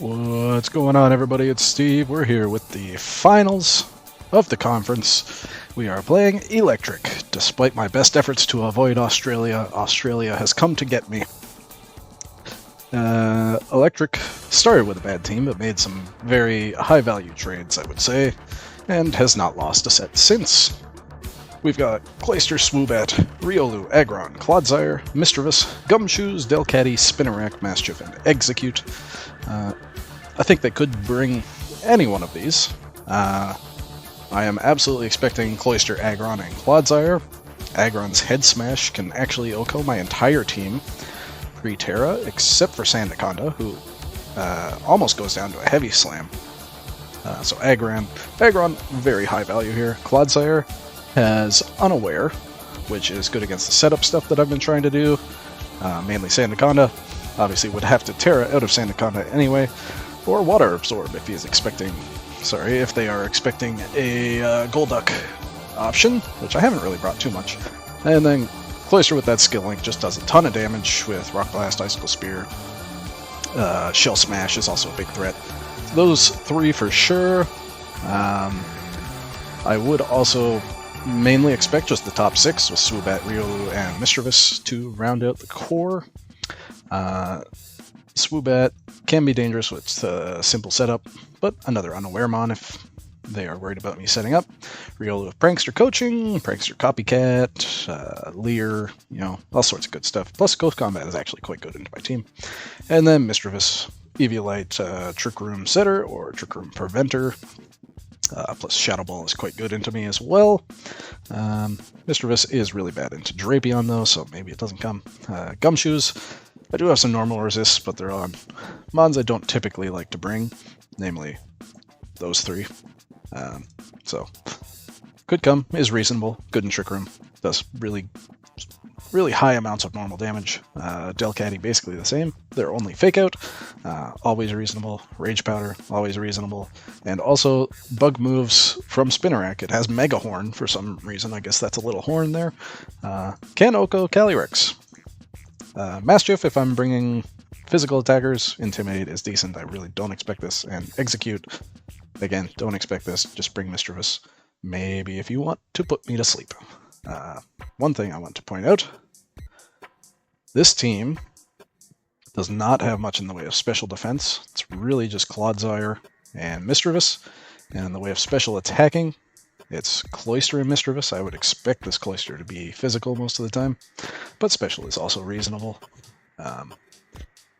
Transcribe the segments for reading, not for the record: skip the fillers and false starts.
What's going on, everybody? It's Steve. We're here with the finals of the conference. We are playing Electric. Despite my best efforts to avoid Australia, Australia has come to get me. Electric started with a bad team, but made some very high-value trades, I would say, and has not lost a set since. We've got Clodsire, Swoobat, Riolu, Aggron, Clodsire, Mischievous, Gumshoes, Delcatty, Spinnerack, Maschiff, and Execute. I think they could bring any one of these. I am absolutely expecting Clodsire, Aggron, and Clodsire. Aggron's Head Smash can actually OHKO my entire team pre-Terra, except for Sandaconda, who almost goes down to a Heavy Slam. So Aggron, very high value here. Clodsire has Unaware, which is good against the setup stuff that I've been trying to do, mainly Sandaconda. Obviously would have to Terra out of Sandaconda anyway, or Water Absorb if if they are expecting a Golduck option, which I haven't really brought too much. And then Clodsire with that skill link just does a ton of damage with Rock Blast, Icicle Spear. Shell Smash is also a big threat. So those three for sure. I would also mainly expect just the top 6 with Swoobat, Riolu, and Mischievous to round out the core. Swoobat can be dangerous with simple setup, but another Unaware Mon if they are worried about me setting up. Riolu with Prankster Coaching, Prankster Copycat, Leer, all sorts of good stuff. Plus Ghost Combat is actually quite good into my team. And then Mischievous, Eviolite, Trick Room Setter or Trick Room Preventer. Plus Shadow Ball is quite good into me as well. Mischievous is really bad into Drapion though, so maybe it doesn't come. Gumshoes, I do have some normal resists, but they're on mons I don't typically like to bring, namely those 3. So could come, is reasonable, good in Trick Room, does really high amounts of normal damage. Delcatty basically the same. They're only Fake Out, always reasonable. Rage Powder, always reasonable. And also bug moves from Spinnerack. It has Mega Horn for some reason. I guess that's a little horn there. Can OHKO Calyrex. Maschiff, if I'm bringing physical attackers, Intimidate is decent. I really don't expect this. And Execute, again, don't expect this. Just bring Mischievous. Maybe if you want to put me to sleep. One thing I want to point out, this team does not have much in the way of special defense. It's really just Clodsire and Mischievous, and in the way of special attacking, it's Clodsire and Mischievous. I would expect this Clodsire to be physical most of the time, but special is also reasonable.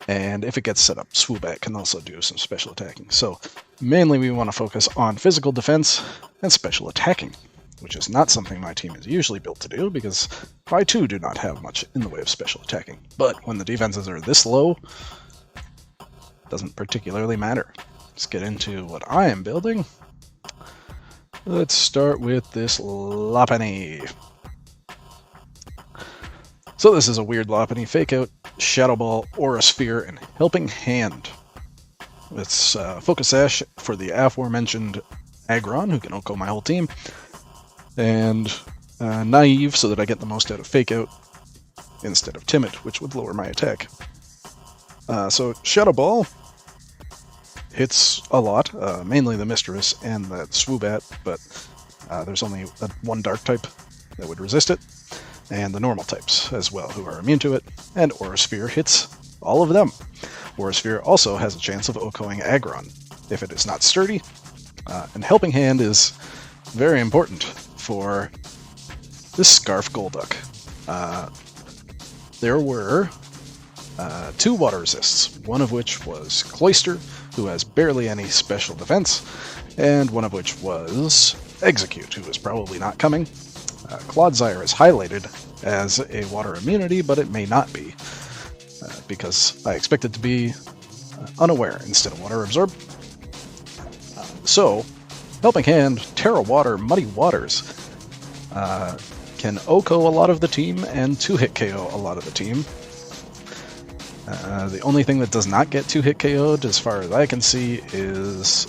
And if it gets set up, Swoobat can also do some special attacking. So mainly we want to focus on physical defense and special attacking, which is not something my team is usually built to do, because I too do not have much in the way of special attacking. But when the defenses are this low, it doesn't particularly matter. Let's get into what I am building. Let's start with this Lopunny. So this is a weird Lopunny. Fake Out, Shadow Ball, Aura Sphere, and Helping Hand. It's Focus Sash for the aforementioned Aggron, who can OHKO my whole team. And Naive, so that I get the most out of Fake Out instead of Timid, which would lower my attack. So Shadow Ball hits a lot, mainly the Mischievous and the Swoobat, but there's only one Dark type that would resist it, and the normal types as well, who are immune to it, and Aura Sphere hits all of them. Aura Sphere also has a chance of OHKOing Aggron if it is not sturdy, and Helping Hand is very important for this Scarf Golduck. There were 2 water resists, one of which was Clodsire, who has barely any special defense, and one of which was Execute, who is probably not coming. Clodsire is highlighted as a water immunity, but it may not be, because I expect it to be Unaware instead of Water Absorb. So Helping Hand, Terra Water, Muddy Waters can OHKO a lot of the team and 2-hit KO a lot of the team. The only thing that does not get 2-hit KO'd, as far as I can see, is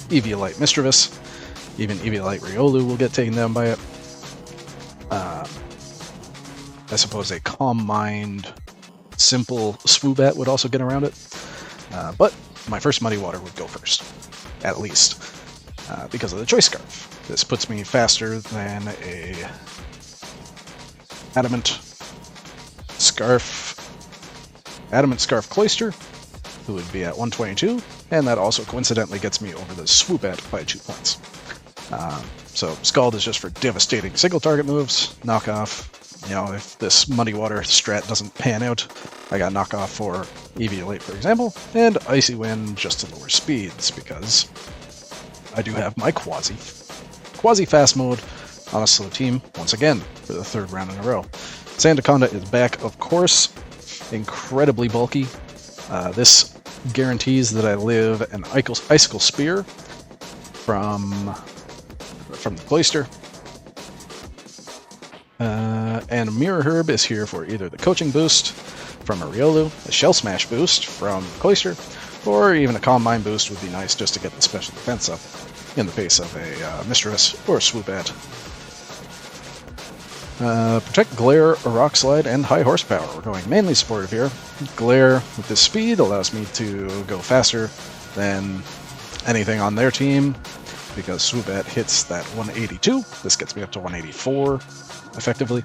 Eviolite Mischievous. Even Eviolite Riolu will get taken down by it. I suppose a Calm Mind simple Swoobat would also get around it. But my first Muddy Water would go first, at least, because of the Choice Scarf. This puts me faster than a Adamant Scarf Cloyster, who would be at 122, and that also coincidentally gets me over the Swoobat by 2 points. So Scald is just for devastating single target moves, knockoff. You know, if this Muddy Water strat doesn't pan out, I got knockoff for EV8, for example, and Icy Wind just to lower speeds, because I do have my quasi-fast mode on a slow team, once again, for the 3rd round in a row. Sandaconda is back, of course, incredibly bulky. This guarantees that I live an Icicle Spear from the Cloyster. And Mirror Herb is here for either the Coaching boost from a Riolu, a Shell Smash boost from Cloyster, or even a Calm Mind boost would be nice just to get the special defense up in the face of a Mischievous or Swoobat. Protect, Glare, a Rock Slide, and High Horsepower. We're going mainly supportive here. Glare with this speed allows me to go faster than anything on their team, because Swoobat hits that 182. This gets me up to 184, effectively.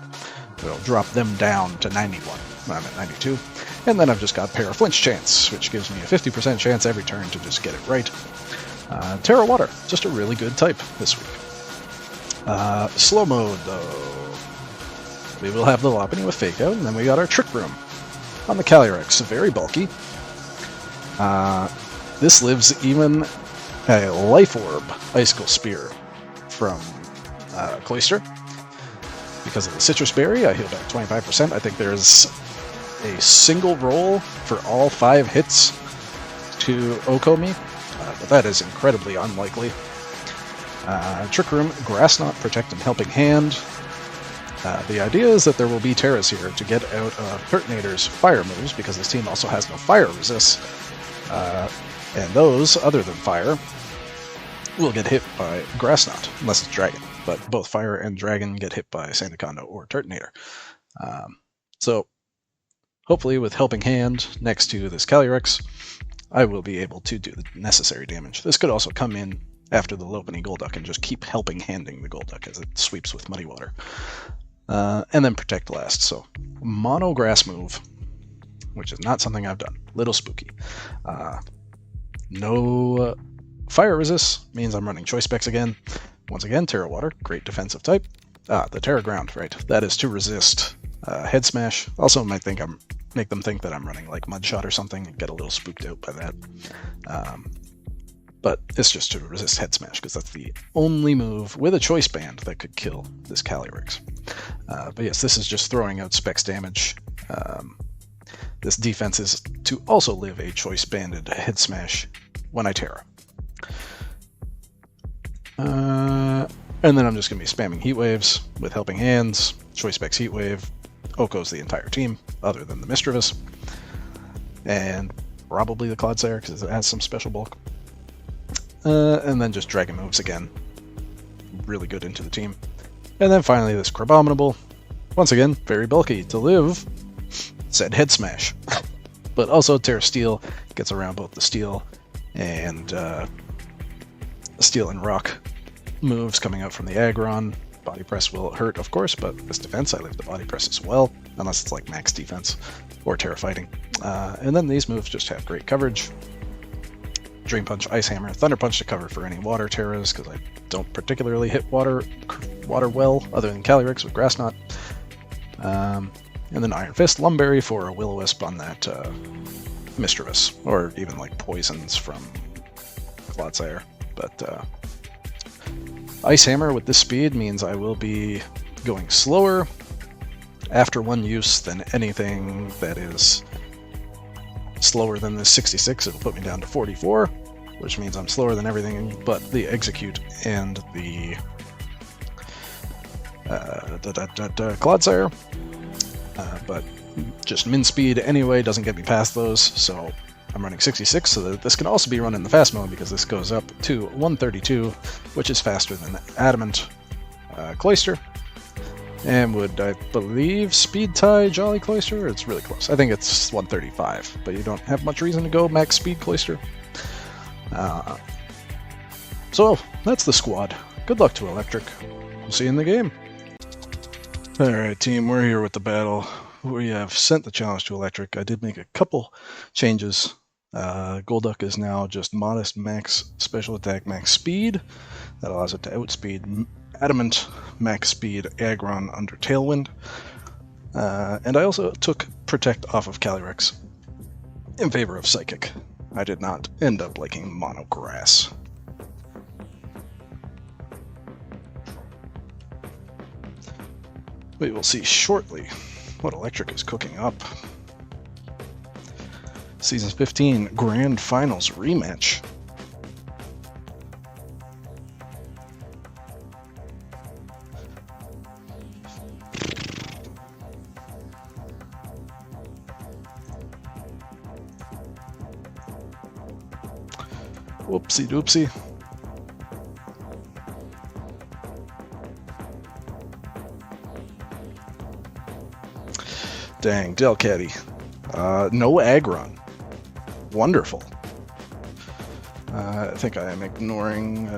It'll drop them down to 91. I'm at 92. And then I've just got Para Flinch Chance, which gives me a 50% chance every turn to just get it right. Terra Water, just a really good type this week. Slow mode, though. We will have the Lopunny with Fake Out, and then we got our Trick Room on the Calyrex, very bulky. This lives even a Life Orb Icicle Spear from Cloyster. Because of the Citrus Berry, I heal back 25%. I think there's a single roll for all 5 hits to Oko me, but that is incredibly unlikely. Trick Room, Grass Knot, Protect, and Helping Hand. The idea is that there will be Terras here to get out of Turtonator's fire moves, because this team also has no fire resists. And those, other than fire, will get hit by Grass Knot, unless it's Dragon. But both Fire and Dragon get hit by Sandaconda or Turtonator. So, hopefully with Helping Hand next to this Calyrex, I will be able to do the necessary damage. This could also come in after the Lopunny Golduck and just keep helping handing the Golduck as it sweeps with Muddy Water. And then Protect last. So, mono grass move, which is not something I've done. Little spooky. No fire resist means I'm running Choice Specs again. Once again, Terra Water, great defensive type. The Terra Ground, right. That is to resist Head Smash. Also might make them think that I'm running like Mudshot or something and get a little spooked out by that. But it's just to resist Head Smash, because that's the only move with a Choice Band that could kill this Calyrex. But yes, this is just throwing out Specs damage. This defense is to also live a Choice Banded Head Smash when I Terra. And then I'm just going to be spamming Heat Waves with Helping Hands, Choice Specs Heat Wave, Oko's the entire team, other than the Mischievous, and probably the Clodsire, because it has some special bulk. And then just Dragon moves again, really good into the team. And then finally this Crabominable, once again, very bulky to live said Head Smash. But also Terra Steel gets around both the Steel and Rock moves coming out from the Aggron. Body Press will hurt, of course, but this defense, I live the Body Press as well, unless it's like max defense or Terra Fighting. And then these moves just have great coverage. Dream Punch, Ice Hammer, Thunder Punch to cover for any water Terras, because I don't particularly hit water well, other than Calyrex with Grass Knot. And then Iron Fist, Lumberry for a Will-O-Wisp on that Mischievous, or even like Poisons from Clodsire. But Ice Hammer with this speed means I will be going slower after one use than anything that is slower than this 66. It'll put me down to 44, which means I'm slower than everything but the Execute and the Clodsire. But just min speed anyway doesn't get me past those, so I'm running 66, so that this can also be run in the fast mode, because this goes up to 132, which is faster than Adamant Cloyster, and would, I believe, speed tie Jolly Cloyster? It's really close. I think it's 135, but you don't have much reason to go max speed Cloyster. So that's the squad. Good luck to Electric. We'll see you in the game. Alright team, we're here with the battle. We have sent the challenge to Electric. I did make a couple changes. Golduck is now just modest max special attack max speed. That allows it to outspeed Adamant max speed Aggron under Tailwind. And I also took Protect off of Calyrex in favor of Psychic. I did not end up liking Mono Grass. We will see shortly what Electric is cooking up. Season 15 Grand Finals rematch. Whoopsie doopsie. Dang, Delcatty. No Aggron. Wonderful. I think I am ignoring...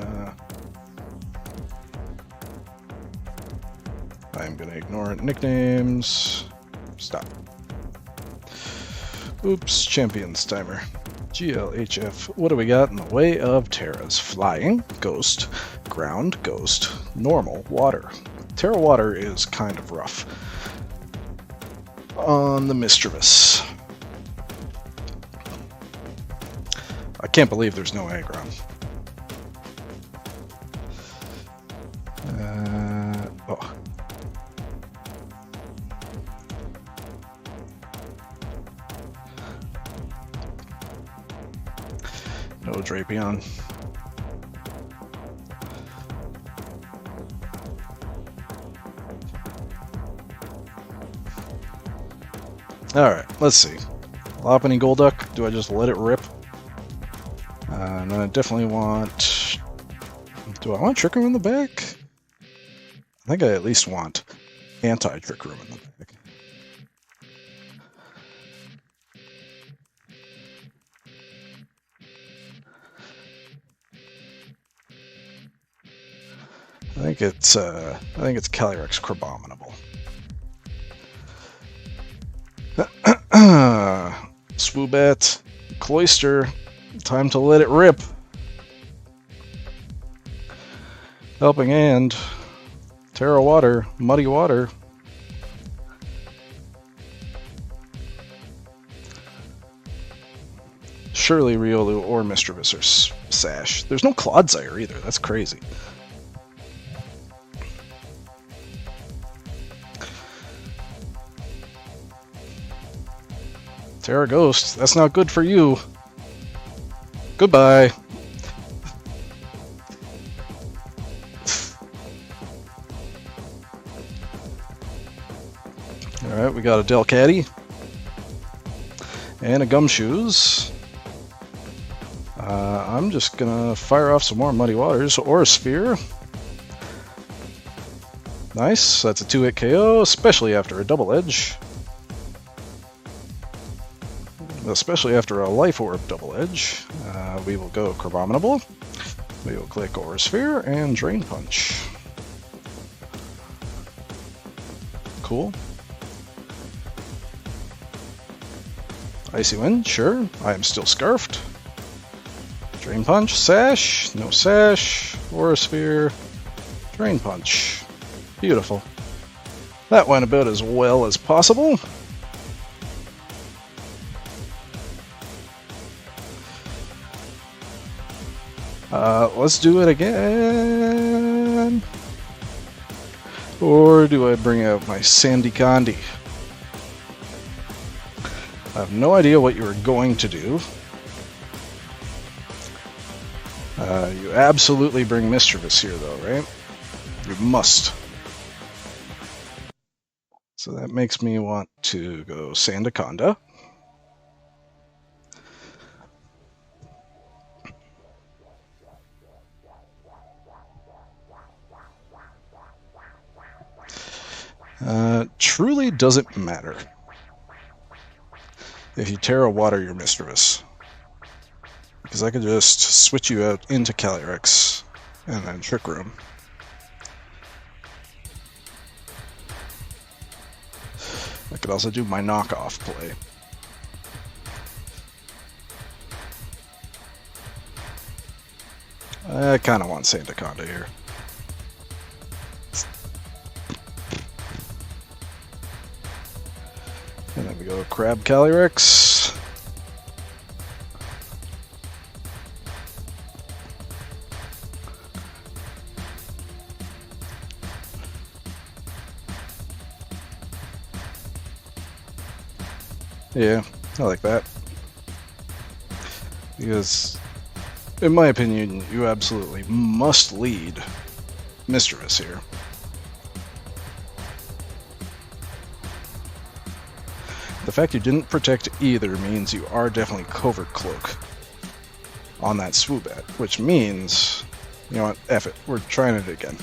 I'm going to ignore nicknames. Stop. Oops, Champions Timer. GLHF. What do we got in the way of Terras? Flying, Ghost, Ground, Ghost, Normal, Water. Terra Water is kind of rough on the Mischievous. I can't believe there's no Aggron. Oh. No Drapion. Alright, let's see. Lopunny Golduck, do I just let it rip? And then I definitely want... Do I want Trick Room in the back? I think I at least want anti-Trick Room in the back. I think it's Calyrex Crabominable. Swoobat, Cloyster, time to let it rip. Helping Hand, Terra Water, Muddy Water. Surely Riolu or Mischievous or Sash. There's no Clodsire either, that's crazy. Terra Ghost, that's not good for you. Goodbye. Alright, we got a Delcatty. And a Gumshoes. I'm just gonna fire off some more Muddy Waters or a Sphere. Nice, that's a 2-hit KO, especially after a Double Edge. Especially after a Life Orb Double Edge. We will go Crabominable. We will click Aura Sphere and Drain Punch. Cool. Icy Wind, sure. I am still Scarfed. Drain Punch, Sash, no Sash, Aura Sphere, Drain Punch. Beautiful. That went about as well as possible. Let's do it again. Or do I bring out my Sandy Condi? I have no idea what you are going to do. You absolutely bring Mischievous here, though, right? You must. So that makes me want to go Sandaconda. Truly doesn't matter if you Terra Water your Mischievous, because I could just switch you out into Calyrex and then Trick Room. I could also do my knockoff play. I kind of want Sandaconda here. And then we go Crab Calyrex. Yeah, I like that. Because, in my opinion, you absolutely must lead Mischievous here. The fact you didn't protect either means you are definitely Covert Cloak on that Swoobat, which means, you know what, F it, we're trying it again.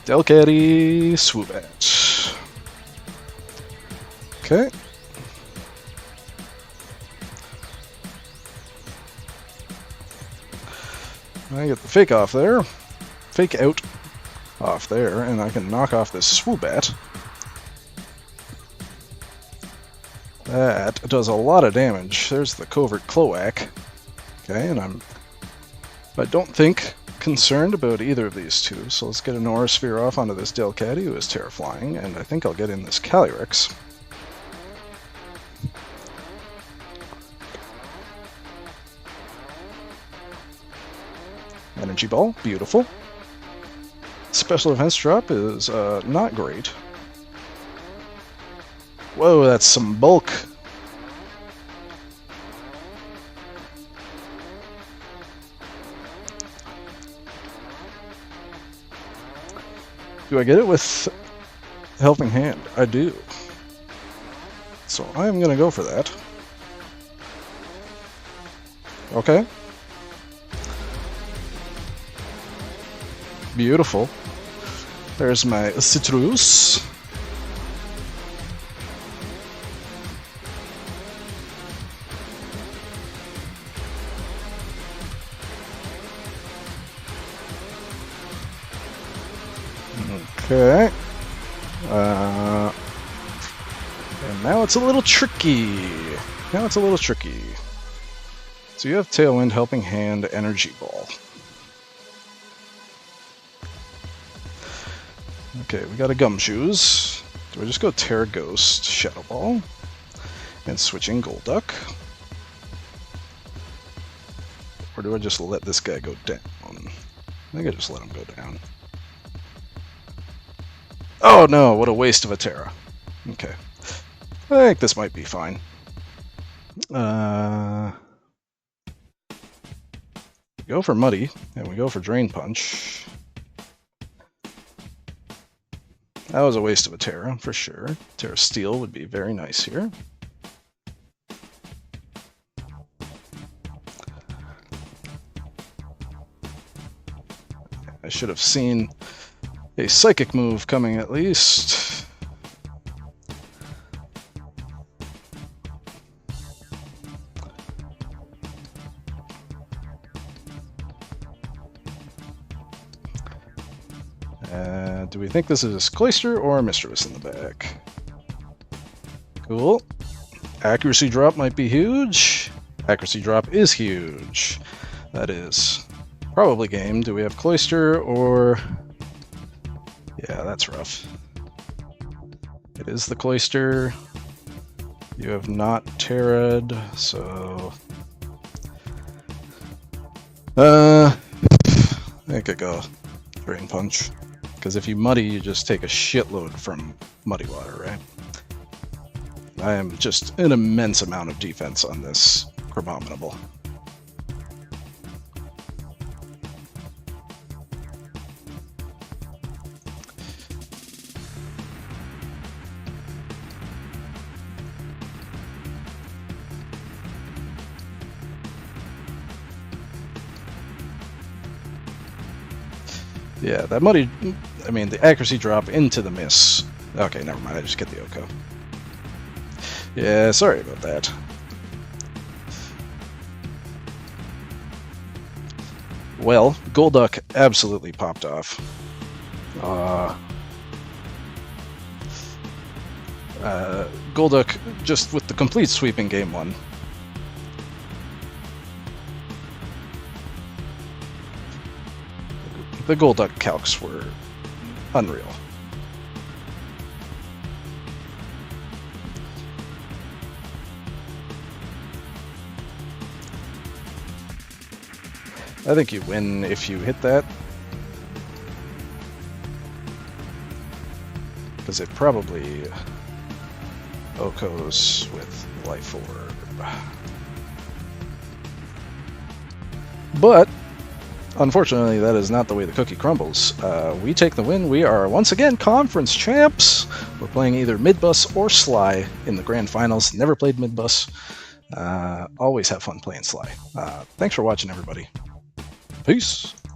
Delcatty, Swoobat. Okay. I get the fake off there. Fake out off there, and I can knock off this Swoobat. That does a lot of damage. There's the Covert Cloak. Okay, and I don't think concerned about either of these two, so let's get an Aura Sphere off onto this Delcatty, who is Terraflying, and I think I'll get in this Calyrex. Energy Ball, beautiful. Special Defense drop is not great. Whoa, that's some bulk. Do I get it with Helping Hand? I do. So I'm going to go for that. Okay. Beautiful. There's my Citrus. Okay. And now it's a little tricky. So you have Tailwind, Helping Hand, Energy Ball. Okay, we got a Gumshoes. Do I just go Terra Ghost, Shadow Ball, and switching Golduck? Or do I just let this guy go down? I think I just let him go down. Oh no, what a waste of a Terra. Okay. I think this might be fine. We go for Muddy, and we go for Drain Punch. That was a waste of a Terra, for sure. Terra Steel would be very nice here. I should have seen a Psychic move coming at least. Do we think this is Cloyster or Mischievous in the back? Cool. Accuracy drop might be huge. Accuracy drop is huge. That is probably game. Do we have Cloyster or... Yeah, that's rough. It is the Cloyster. You have not Terra'd, so... I could go Drain Punch. Because if you Muddy, you just take a shitload from Muddy Water, right? I am just an immense amount of defense on this Crabominable. Yeah, that Muddy... I mean, the accuracy drop into the miss. Okay, never mind, I just get the Oko. Yeah, sorry about that. Well, Golduck absolutely popped off. Golduck just with the complete sweep in game 1. The Golduck calcs were unreal. I think you win if you hit that. Because it probably Okos with Life Orb. But, unfortunately, that is not the way the cookie crumbles. We take the win. We are, once again, conference champs. We're playing either Midbus or Sly in the grand finals. Never played Midbus. Always have fun playing Sly. Thanks for watching, everybody. Peace.